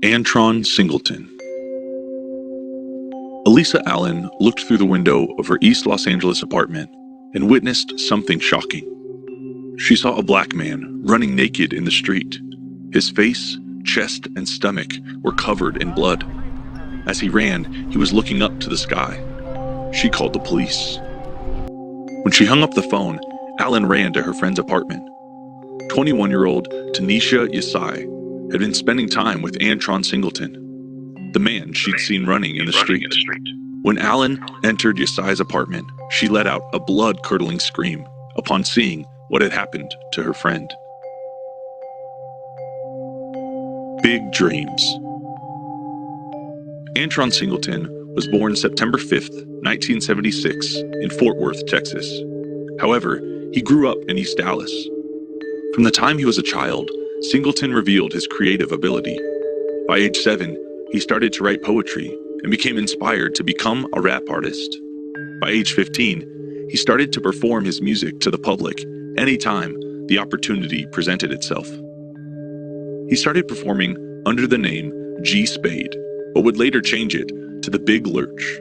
Antron Singleton. Elisa Allen looked through the window of her East Los Angeles apartment and witnessed something shocking. She saw a black man running naked in the street. His face, chest, and stomach were covered in blood. As he ran, he was looking up to the sky. She called the police. When she hung up the phone, Allen ran to her friend's apartment. 21-year-old Tanisha Yesai had been spending time with Antron Singleton, the man she'd seen running in the street. When Allen entered Yesai's apartment, she let out a blood-curdling scream upon seeing what had happened to her friend. Big dreams. Antron Singleton was born September 5th, 1976, in Fort Worth, Texas. However, he grew up in East Dallas. From the time he was a child, Singleton revealed his creative ability. By age 7, he started to write poetry and became inspired to become a rap artist. By age 15, he started to perform his music to the public anytime the opportunity presented itself. He started performing under the name G Spade, but would later change it to the Big Lurch.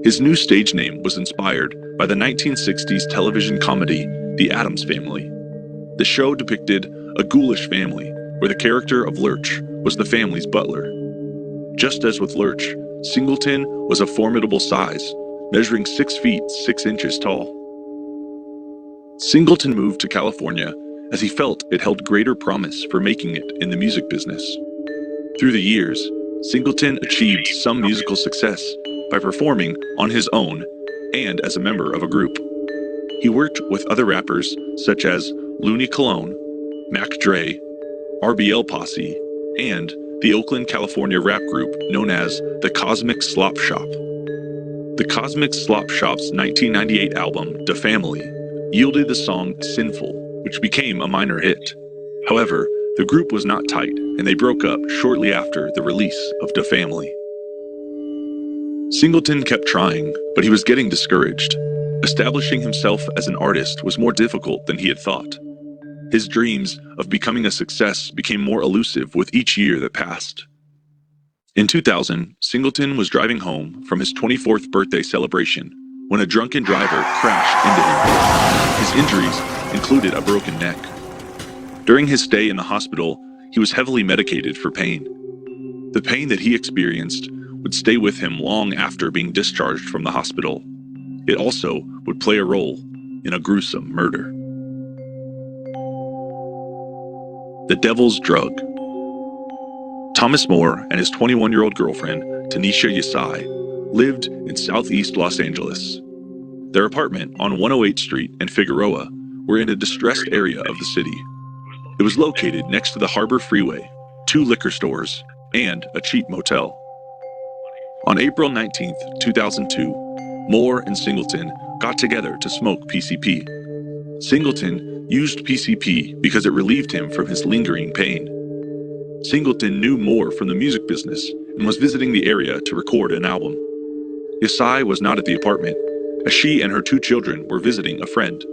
His new stage name was inspired by the 1960s television comedy The Addams Family. The show depicted a ghoulish family where the character of Lurch was the family's butler. Just as with Lurch, Singleton was a formidable size, measuring 6 feet 6 inches tall. Singleton moved to California as he felt it held greater promise for making it in the music business. Through the years, Singleton achieved some musical success by performing on his own and as a member of a group. He worked with other rappers such as Looney Cologne, Mac Dre, RBL Posse, and the Oakland, California rap group known as the Cosmic Slop Shop. The Cosmic Slop Shop's 1998 album, Da Family, yielded the song Sinful, which became a minor hit. However, the group was not tight, and they broke up shortly after the release of Da Family. Singleton kept trying, but he was getting discouraged. Establishing himself as an artist was more difficult than he had thought. His dreams of becoming a success became more elusive with each year that passed. In 2000, Singleton was driving home from his 24th birthday celebration when a drunken driver crashed into him. His injuries included a broken neck. During his stay in the hospital, he was heavily medicated for pain. The pain that he experienced would stay with him long after being discharged from the hospital. It also would play a role in a gruesome murder. The Devil's Drug. Thomas Moore and his 21-year-old girlfriend, Tanisha Yesai, lived in southeast Los Angeles. Their apartment on 108th Street and Figueroa were in a distressed area of the city. It was located next to the Harbor Freeway, 2 liquor stores, and a cheap motel. On April 19, 2002, Moore and Singleton got together to smoke PCP. Singleton used PCP because it relieved him from his lingering pain. Singleton knew Moore from the music business and was visiting the area to record an album. Yesai was not at the apartment, as she and her 2 children were visiting a friend.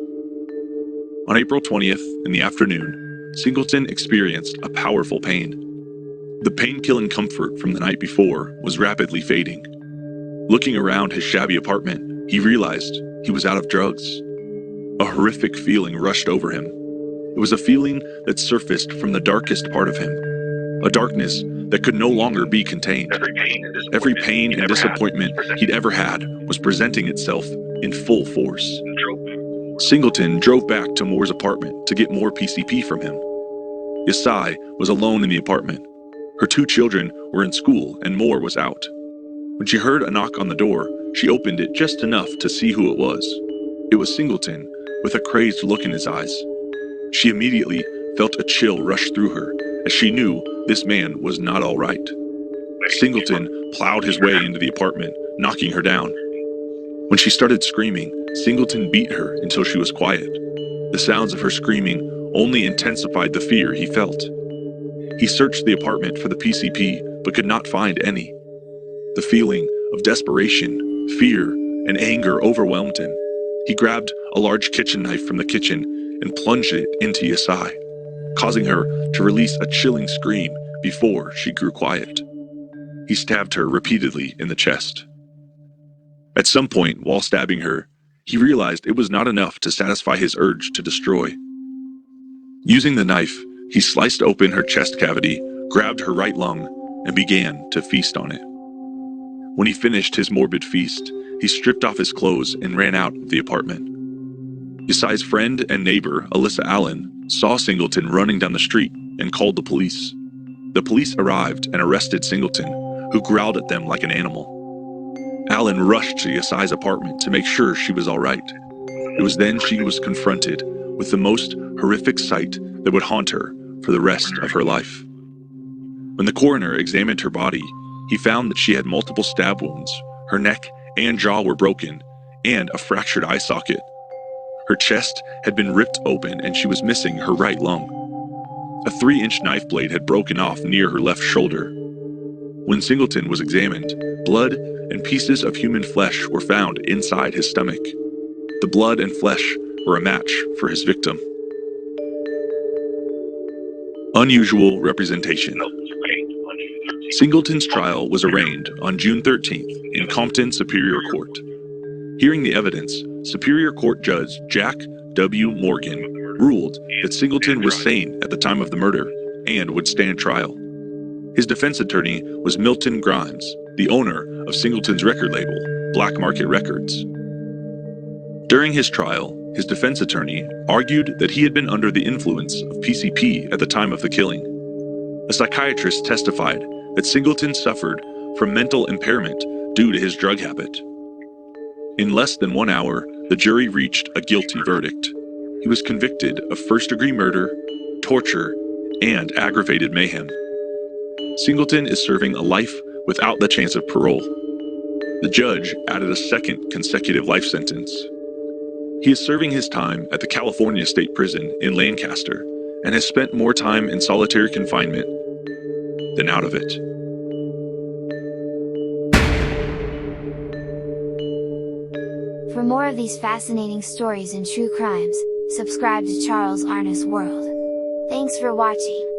On April 20th, in the afternoon, Singleton experienced a powerful pain. The pain-killing comfort from the night before was rapidly fading. Looking around his shabby apartment, he realized he was out of drugs. A horrific feeling rushed over him. It was a feeling that surfaced from the darkest part of him, a darkness that could no longer be contained. Every pain and disappointment he'd ever had was presenting itself in full force. Singleton drove back to Moore's apartment to get more PCP from him. Yesai was alone in the apartment. Her 2 children were in school and Moore was out. When she heard a knock on the door, she opened it just enough to see who it was. It was Singleton, with a crazed look in his eyes. She immediately felt a chill rush through her, as she knew this man was not all right. Singleton plowed his way into the apartment, knocking her down. When she started screaming, Singleton beat her until she was quiet. The sounds of her screaming only intensified the fear he felt. He searched the apartment for the PCP, but could not find any. The feeling of desperation, fear, and anger overwhelmed him. He grabbed a large kitchen knife from the kitchen and plunged it into Yesai, causing her to release a chilling scream before she grew quiet. He stabbed her repeatedly in the chest. At some point, while stabbing her, he realized it was not enough to satisfy his urge to destroy. Using the knife, he sliced open her chest cavity, grabbed her right lung, and began to feast on it. When he finished his morbid feast, he stripped off his clothes and ran out of the apartment. Yesai's friend and neighbor, Alyssa Allen, saw Singleton running down the street and called the police. The police arrived and arrested Singleton, who growled at them like an animal. Allen rushed to Yesai's apartment to make sure she was all right. It was then she was confronted with the most horrific sight that would haunt her for the rest of her life. When the coroner examined her body, he found that she had multiple stab wounds, her neck and jaw were broken, and a fractured eye socket. Her chest had been ripped open and she was missing her right lung. A 3-inch knife blade had broken off near her left shoulder. When Singleton was examined, blood and pieces of human flesh were found inside his stomach. The blood and flesh were a match for his victim. Unusual representation. Singleton's trial was arraigned on June 13th in Compton Superior Court. Hearing the evidence, Superior Court Judge Jack W. Morgan ruled that Singleton was sane at the time of the murder and would stand trial. His defense attorney was Milton Grimes, the owner of Singleton's record label, Black Market Records. During his trial, his defense attorney argued that he had been under the influence of PCP at the time of the killing. A psychiatrist testified that Singleton suffered from mental impairment due to his drug habit. In less than 1 hour, the jury reached a guilty verdict. He was convicted of first-degree murder, torture, and aggravated mayhem. Singleton is serving a life without the chance of parole. The judge added a second consecutive life sentence. He is serving his time at the California State Prison in Lancaster and has spent more time in solitary confinement than out of it. For more of these fascinating stories and true crimes, subscribe to Charles Arness World. Thanks for watching.